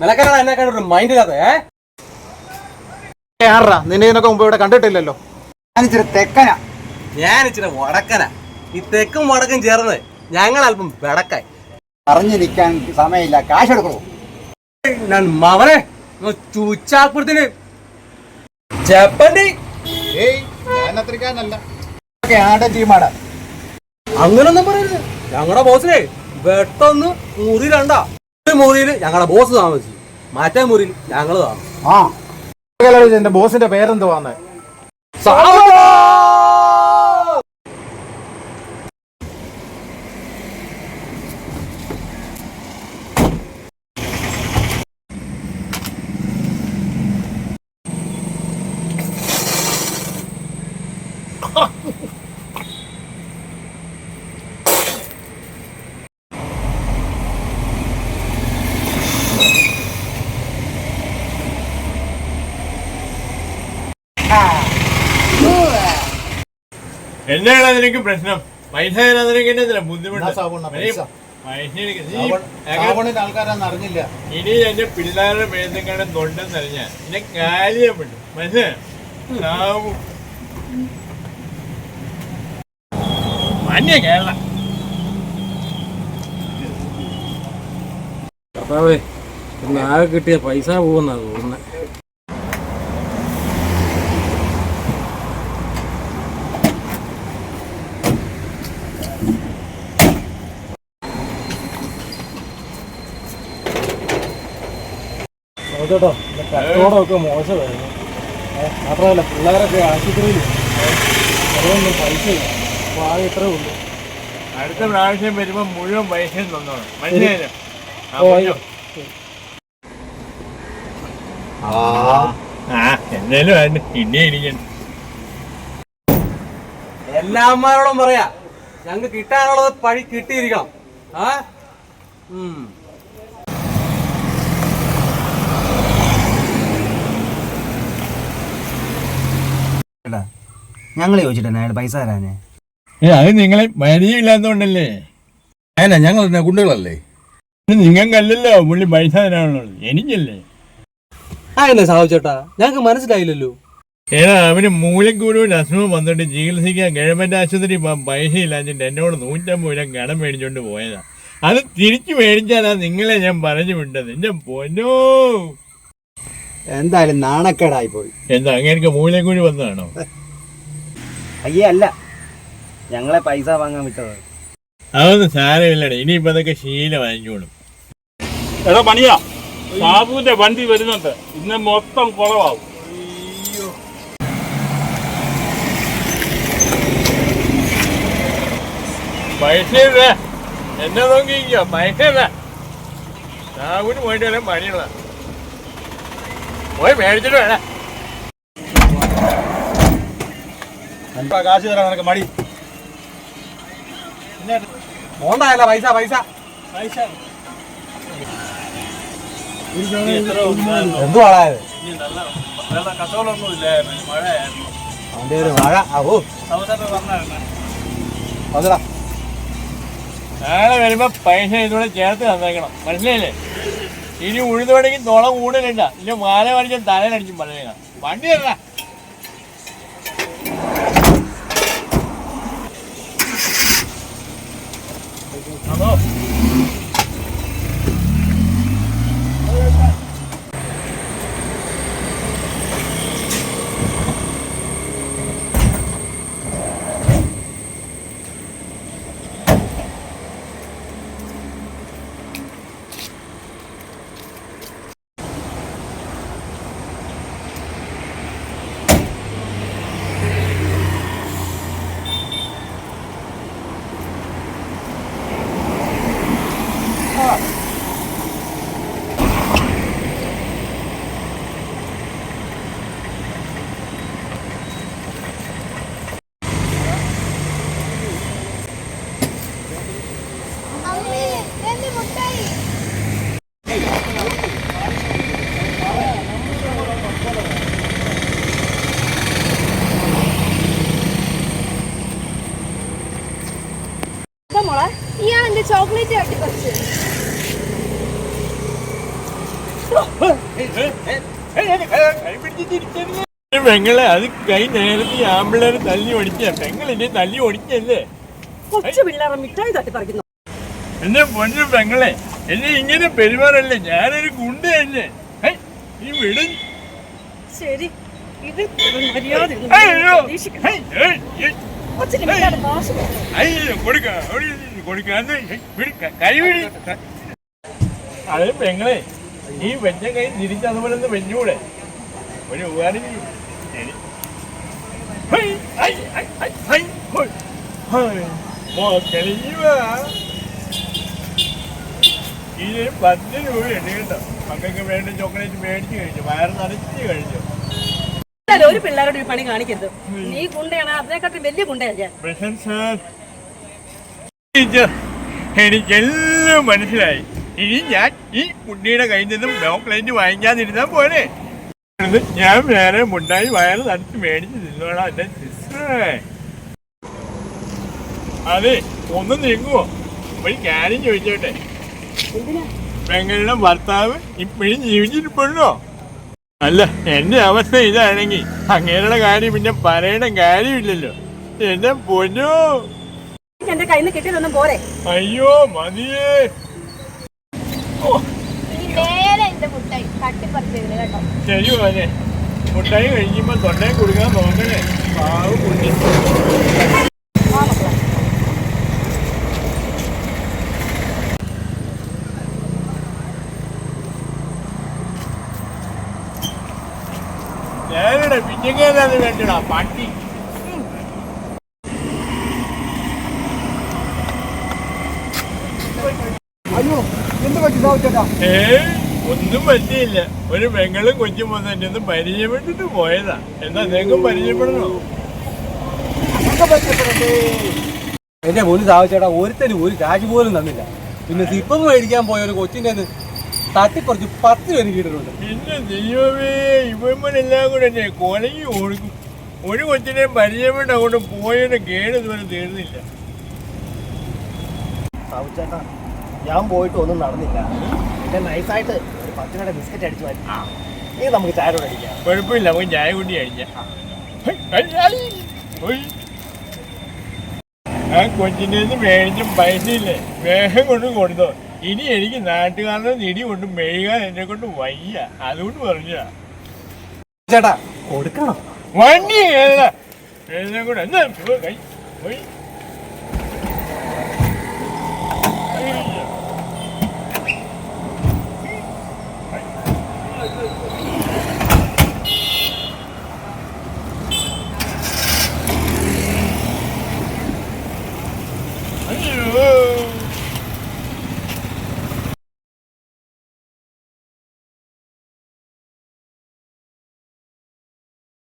നിനക്കാണ് എന്നെ കണ്ടൊരു മൈൻഡ് ഇല്ലാതെ ആറാ നിന്നെ ഇതിനൊക്കെ മുമ്പ് ഇവിടെ കണ്ടിട്ടില്ലല്ലോ. ഞാനിച്ചിരി തെക്കനാ, ഞാനിച്ചിരി വടക്കനാ. ഈ തെക്കും വടക്കും ചേർന്ന് ഞങ്ങൾ അല്പം വെടക്കായി. പറഞ്ഞു നിൽക്കാൻ സമയമില്ല, കാശ് എടുക്കണോ? ഞാൻ മവനെ ചൂച്ചാക്കുളത്തിന് ജപ്പന്റെ ടീമാടാ. അങ്ങനൊന്നും പറയരുത്. ഞങ്ങളുടെ ബോസിനെ വെട്ടൊന്ന് മുറി രണ്ടാ. ഒരു മുറിയില് ഞങ്ങളുടെ ബോസ് താമസിച്ചു, മറ്റേ മുറിയിൽ ഞങ്ങള് താമസിച്ചു. ആ എന്റെ ബോസിന്റെ പേരെന്തുവാന്ന്? എന്താണ് നിനക്ക് പ്രശ്നം? പൈസ ബുദ്ധിമുട്ട്. ആൾക്കാരാന്ന് അറിഞ്ഞില്ല. ഇനി എന്റെ പിള്ളേരുടെ മേത്തക്കാണ് തൊണ്ടെന്നറിഞ്ഞ എന്നെ കാര്യപ്പെട്ടു മനസ്സിലാവും. മാന്യ കേരള കർത്താവേ, ആകെ കിട്ടിയ പൈസ പോകുന്നാ തോന്നുന്നത്. കേട്ടോ, കച്ചവടമൊക്കെ മോശമായിരുന്നു. മാത്രമല്ല പിള്ളേരൊക്കെ ആശുപത്രിയിൽ അതുകൊണ്ടും പൈസ ഇല്ല. അപ്പോൾ ആകെ ഇത്രേ ഉള്ളൂ. അടുത്ത പ്രാവശ്യം വരുമ്പോ മുഴുവൻ പൈസ തന്നോളാം, മനസ്സിലായില്ലോ? എന്തായാലും പിന്നെ ഇരിക്കണ്ട. എല്ലാ അമ്മമാരോടും പറയാ, ഞങ്ങൾക്ക് കിട്ടാനുള്ളത് പഴി കിട്ടിയിരിക്കണം. ഞങ്ങൾ ചോദിച്ചിട്ടേ അയാൾ പൈസ തരാനേ. അത് നിങ്ങളെ പരിചയമില്ലാത്തോണ്ടല്ലേ. ഞങ്ങൾ ഗുണ്ടകളല്ലേ? നിങ്ങൾക്കല്ലല്ലോ പുള്ളി പൈസ തരാനുള്ളത്, എനിക്കല്ലേ. എന്നെ സാധിച്ചേട്ടാ, ഞങ്ങൾക്ക് മനസ്സിലായില്ലല്ലോ. അവന് മൂലക്കൂടുവിൽ അസുഖം വന്നിട്ട് ചികിത്സിക്കാൻ ഗവൺമെന്റ് ആശുപത്രി പൈസ ഇല്ലാഞ്ഞിട്ട് എന്നോട് 150 രൂപ കടം മേടിച്ചോണ്ട് പോയതാ. അത് തിരിച്ചു മേടിച്ചാലാ നിങ്ങളെ ഞാൻ പറഞ്ഞു വിട്ടത്. എന്റെ പൊന്നോ, എന്തായാലും നാണക്കേടായി പോയി. എന്താ അങ്ങനെ മൂലക്കൂടി വന്നതാണോ? അയ്യേ അല്ല, ഞങ്ങളെ പൈസ വാങ്ങാൻ വിട്ടത്. അതൊന്നും സാരമില്ലടേ, ഇനിയിപ്പോ അതൊക്കെ ശീലമായിക്കോളും. എടാ പണിയാ, സാബുവിന്റെ വണ്ടി വരുന്നുണ്ട്, ഇന്ന് മൊത്തം കുറവാകും. പൈസ എന്നെ നോക്കിക്കോ, പൈസ സാബുവിന് പോയിട്ട് വരാൻ പണിയുള്ള പോയി മേടിച്ചിട്ട് വേണേ. കാശ് തരാൻ നിനക്ക് മടി. മോണ്ടായല്ല പൈസ പൈസ പൈസ എന്തുവാടായത്? കച്ചവടമൊന്നുമില്ല, മഴയായിരുന്നു. അവന്റെ ഒരു മഴ. നാളെ വരുമ്പോ പൈസ ഇതുകൂടെ ചേർത്ത് തന്നേക്കണം, മനസ്സിലായില്ലേ? ഇനി ഉഴുതുപടിക്ക് തുള കൂടുതലില്ല, ഇനി മാല വരച്ചും തലയിലടിച്ചും പറയുക. വണ്ടി തരാ. അതോ ചോക്ലേറ്റ് തട്ടിപ്പറിച്ച്. പെങ്ങളെ അത് കൈ നേരത്തെ ആമ്പിള്ളേരെ തല്ലി ഓടിച്ച പെങ്ങളിന്റെ തല്ലി ഓടിച്ചല്ലേ കൊച്ചു പിള്ളേരെ മിഠായി തട്ടിപ്പറിക്കുന്നു. എന്റെ പൊന്നു പെങ്ങളെ എന്നെ ഇങ്ങനെ പെരുമാറല്ലേ ഞാനൊരു ഗുണ്ടയല്ലേ ഈ വിടും ശരി, ഇത് മര്യാദ അയ്യോ കൊച്ചിന് മിഠായിയുടെ കാശ് കൊടുക്കണം. അയ്യോ കൊടുക്കാന്ന് കൈ വിടി അത് പെങ്ങളെ ഈ വെച്ച കൈ തിരിച്ച് അതുപോലെ ഒന്ന് വെഞ്ഞൂടെ ഒരു ഉപകാരം ചെയ്യും ശരി ഇത് 10 രൂപയുണ്ട് കേട്ടോ മക്കൾക്ക് വേണ്ട ചോക്ലേറ്റ് മേടിച്ച് കഴിച്ചു വയറ് നിറച്ച് കഴിച്ചു ഒരു പിള്ളേരോട് ഈ പണി കാണിക്കരുത്. നീ ഗുണ്ടയാണ്, അതിനെക്കാട്ടും വലിയ ഗുണ്ടയാണ് ഞാൻ. ടീച്ചർ എനിക്കെല്ലാം മനസ്സിലായി. ഇനി ഞാൻ ഈ കുട്ടിയുടെ കയ്യിൽ നിന്നും ചോക്ലേറ്റ് വാങ്ങിക്കാതിരുന്നാൽ പോരെ. ഞാൻ വേറെ മുണ്ടായി വയറ് തടുത്ത് മേടിച്ച് നിന്നോളാം എന്റെ സിസ്റ്ററെ. അതെ ഒന്ന് നീങ്ങുവോ? ഒരു കാര്യം ചോദിച്ചോട്ടെ, പെങ്ങളുടെ ഭർത്താവ് ഇപ്പോഴും ജീവിച്ചിരിപ്പുണ്ടോ? അല്ല എന്റെ അവസ്ഥ ഇതാണെങ്കിൽ അങ്ങനെയുള്ള കാര്യം പിന്നെ പറയണ കാര്യമില്ലല്ലോ. എന്റെ പൊന്നോ, എന്റെ കയ്യിൽ നിന്ന് കിട്ടിയതൊന്നും പോരെ. അയ്യോ മതിയേ. ശരി മോനെ, മുട്ടായി കഴിക്കുമ്പോ തൊണ്ടയിൽ കൊടുക്കാൻ നോക്കണേ. പാവം കുട്ടി. ഞാനിവിടെ പിച്ചക്കേതാന്ന് വേണ്ടടാ പട്ടി. ഒന്നും പറ്റിയില്ല. ഒരു പെങ്ങളും കൊച്ചും വന്ന് എന്നെ ഒന്ന് പരിചയപ്പെട്ടിട്ട് പോയതാ. എന്താ നിങ്ങൾക്കും പരിചയപ്പെടണോ? എന്റെ മുന്നിൽ സാധിച്ചേട്ടാ ഒരുത്തരും ഒരു കാശ് പോലും തന്നില്ല. പിന്നെ സിപ്പം മേടിക്കാൻ പോയ ഒരു കൊച്ചിന്റെ തട്ടിപ്പറിച്ച് 10 പേര് കിട്ടിയിട്ടുണ്ട്. എന്റെ ദൈവമേ, ഇവന്മാരെല്ലാം കൂടെ എന്നെ കൊലങ്ങി ഓടിക്കും. ഒരു കൊച്ചിനെ പരിചയപ്പെട്ട് അങ്ങോട്ട് പോയതിന്റെ കേട് ഇതുവരെ തീർന്നില്ല. സാവുച്ചേട്ടാ, ഞാൻ പോയിട്ട് ഒന്നും നടന്നില്ല. പിന്നെ നൈസായിട്ട് ഒരു 10 രൂപയുടെ ബിസ്ക്കറ്റ് അടിച്ചു മാറ്റി. ഇനി നമുക്ക് ചായ കൂടെ അടിക്കാം. കുഴപ്പമില്ല, നമുക്ക് ചായ കൂടി കഴിക്കാം. ആ കൊച്ചിൻ്റെ മേടിച്ചും പൈസ ഇല്ലേ വേഗം കൊണ്ട് കൊടുത്തോ. ഇനി എനിക്ക് നാട്ടുകാരുടെ നിടി കൊണ്ട് മെഴുകാൻ എന്നെ കൊണ്ട് വയ്യ. അതുകൊണ്ട് പറഞ്ഞ ചേട്ടാ കൊടുക്കണം. വണ്ടി എന്നെ കൂടെ എന്നാ പോയി